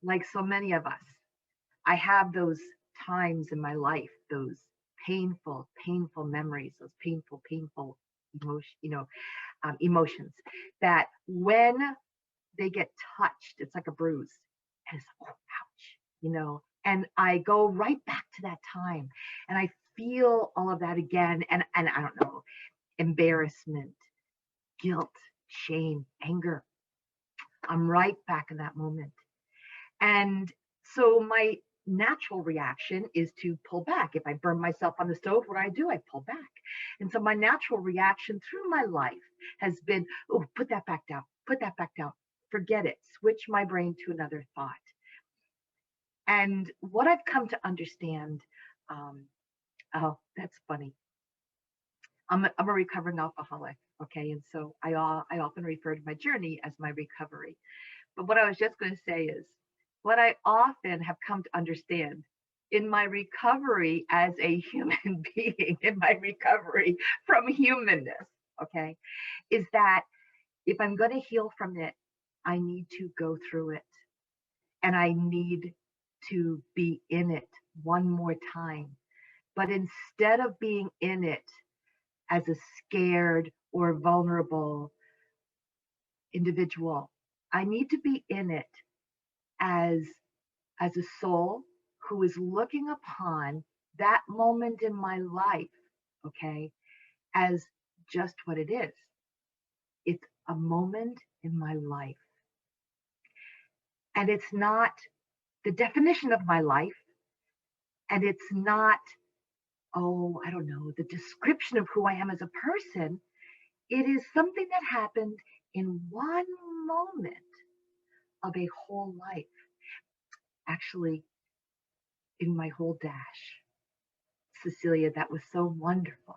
like so many of us, I have those times in my life, those painful, painful memories, those painful, painful emotions that when they get touched, it's like a bruise, and it's oh, ouch. And I go right back to that time, and I feel all of that again, and I don't know, embarrassment, guilt, shame, anger. I'm right back in that moment. And so my natural reaction is to pull back. If I burn myself on the stove, what do? I pull back. And so my natural reaction through my life has been, oh, put that back down, put that back down, forget it, switch my brain to another thought. And what I've come to understand, oh, that's funny. I'm a recovering alcoholic, okay? And so I often refer to my journey as my recovery. But what I was just going to say is, what I often have come to understand in my recovery as a human being, in my recovery from humanness, okay, is that if I'm going to heal from it, I need to go through it, and I need to be in it one more time. But instead of being in it as a scared or vulnerable individual, I need to be in it as a soul who is looking upon that moment in my life, okay, as just what it is. It's a moment in my life. And it's not the definition of my life. And it's not, oh, I don't know, the description of who I am as a person. It is something that happened in one moment of a whole life. Actually, in my whole dash. Cecelia, that was so wonderful.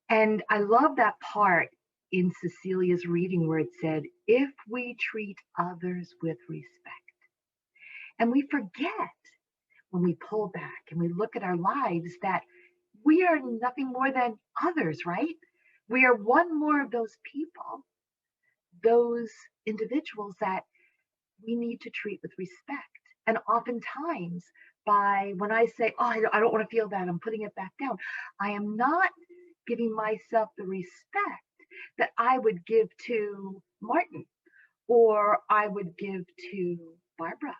And I love that part in Cecilia's reading where it said, if we treat others with respect. And we forget when we pull back and we look at our lives that we are nothing more than others, right? We are one more of those people, those individuals that we need to treat with respect. And oftentimes, when I say, oh, I don't want to feel that, I'm putting it back down, I am not giving myself the respect that I would give to Martin, or I would give to Barbara,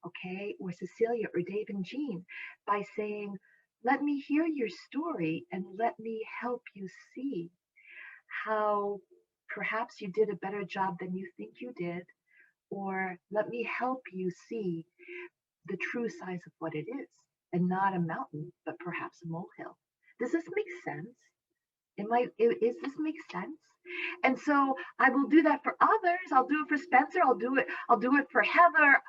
okay, or Cecelia, or Dave and Jean, by saying, let me hear your story and let me help you see how perhaps you did a better job than you think you did, or let me help you see the true size of what it is, and not a mountain, but perhaps a molehill. Does this make sense? Is this make sense? And so I will do that for others. I'll do it for Spencer. I'll do it for Heather,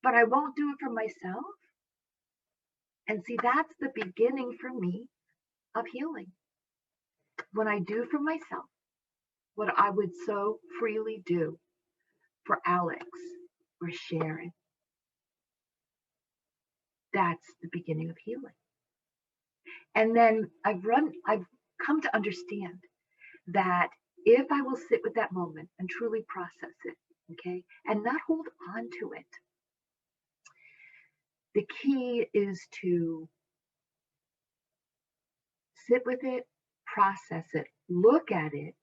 but I won't do it for myself. And see, that's the beginning for me of healing. When I do for myself what I would so freely do for Alex or Sharon, that's the beginning of healing. And then I've come to understand that if I will sit with that moment and truly process it, okay, and not hold on to it, the key is to sit with it, process it, look at it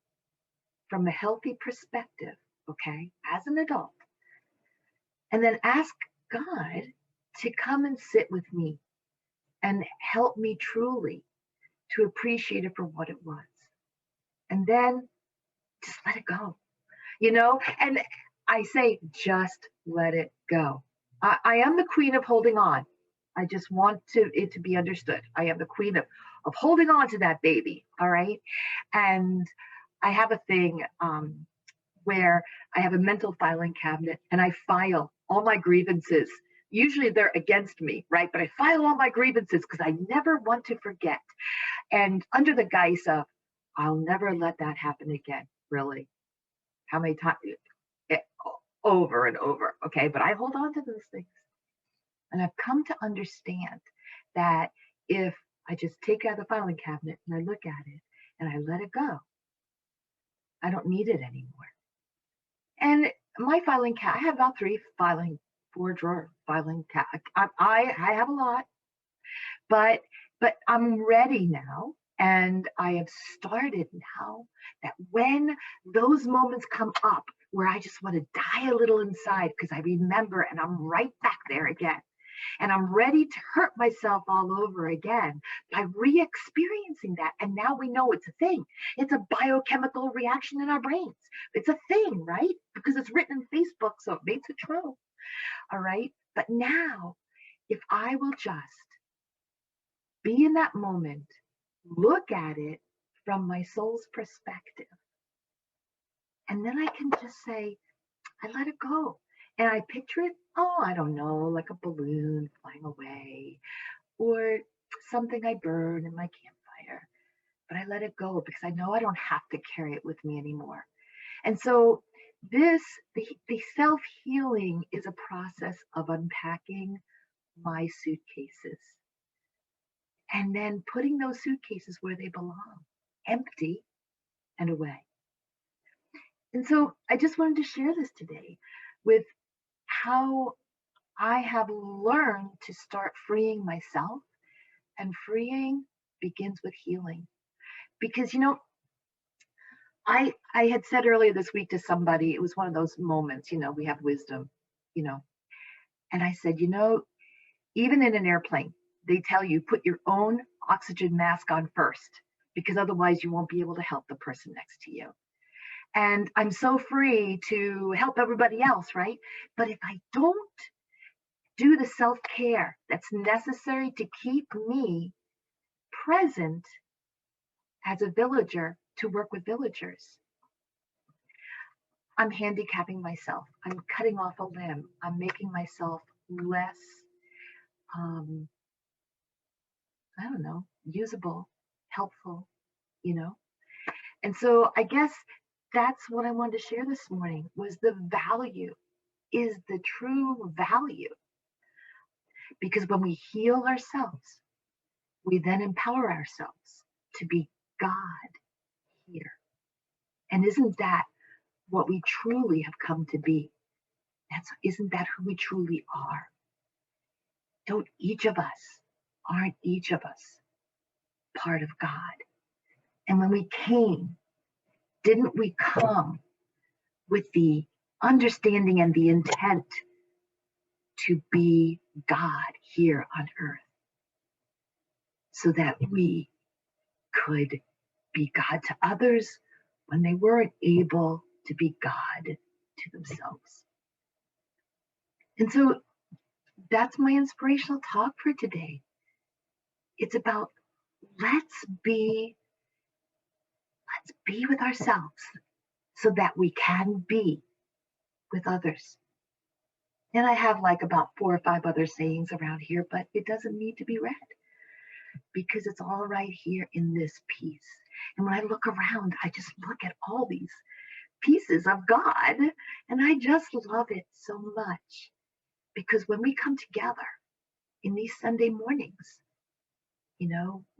from a healthy perspective, okay, as an adult, and then ask God to come and sit with me and help me truly to appreciate it for what it was. And then just let it go, and I say, just let it go. I am the queen of holding on. I just want it to be understood. I am the queen of holding on to that baby. All right. And I have a thing where I have a mental filing cabinet and I file all my grievances. Usually they're against me, right? But I file all my grievances because I never want to forget. And under the guise of, I'll never let that happen again. Really? How many times? Over and over. Okay. But I hold on to those things. And I've come to understand that if I just take it out of the filing cabinet and I look at it and I let it go, I don't need it anymore. And My filing cabinet, I have about 4 drawer filing cabinet. I have a lot, but I'm ready now, and I have started now that when those moments come up where I just want to die a little inside because I remember and I'm right back there again, and I'm ready to hurt myself all over again by re-experiencing that. And now we know it's a thing. It's a biochemical reaction in our brains. It's a thing, right? Because it's written in Facebook, so it makes it true. All right. But now, if I will just be in that moment, look at it from my soul's perspective, and then I can just say, I let it go. And I picture it, oh, I don't know, like a balloon flying away, or something I burn in my campfire. But I let it go because I know I don't have to carry it with me anymore. And so the self-healing is a process of unpacking my suitcases and then putting those suitcases where they belong, empty and away. And so I just wanted to share this today with how I have learned to start freeing myself, and freeing begins with healing. Because, I had said earlier this week to somebody, it was one of those moments, we have wisdom, you know, and I said, even in an airplane, they tell you put your own oxygen mask on first, because otherwise you won't be able to help the person next to you. And I'm so free to help everybody else, right? But if I don't do the self-care that's necessary to keep me present as a villager to work with villagers, I'm handicapping myself. I'm cutting off a limb. I'm making myself less, um, I don't know, usable, helpful, you know? And so I guess that's what I wanted to share this morning was the value, is the true value. Because when we heal ourselves, we then empower ourselves to be God here. And isn't that what we truly have come to be? Isn't that who we truly are? Aren't each of us part of God? And when we came, didn't we come with the understanding and the intent to be God here on earth so that we could be God to others when they weren't able to be God to themselves? And so that's my inspirational talk for today. It's about let's be with ourselves so that we can be with others. And I have like about 4 or 5 other sayings around here, but it doesn't need to be read because it's all right here in this piece. And when I look around, I just look at all these pieces of God, and I just love it so much, because when we come together in these Sunday mornings,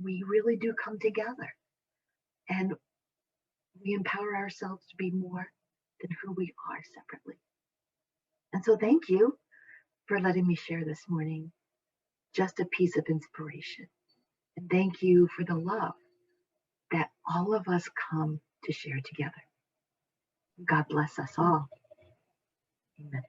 we really do come together and we empower ourselves to be more than who we are separately. And so thank you for letting me share this morning just a piece of inspiration. And thank you for the love that all of us come to share together. God bless us all. Amen.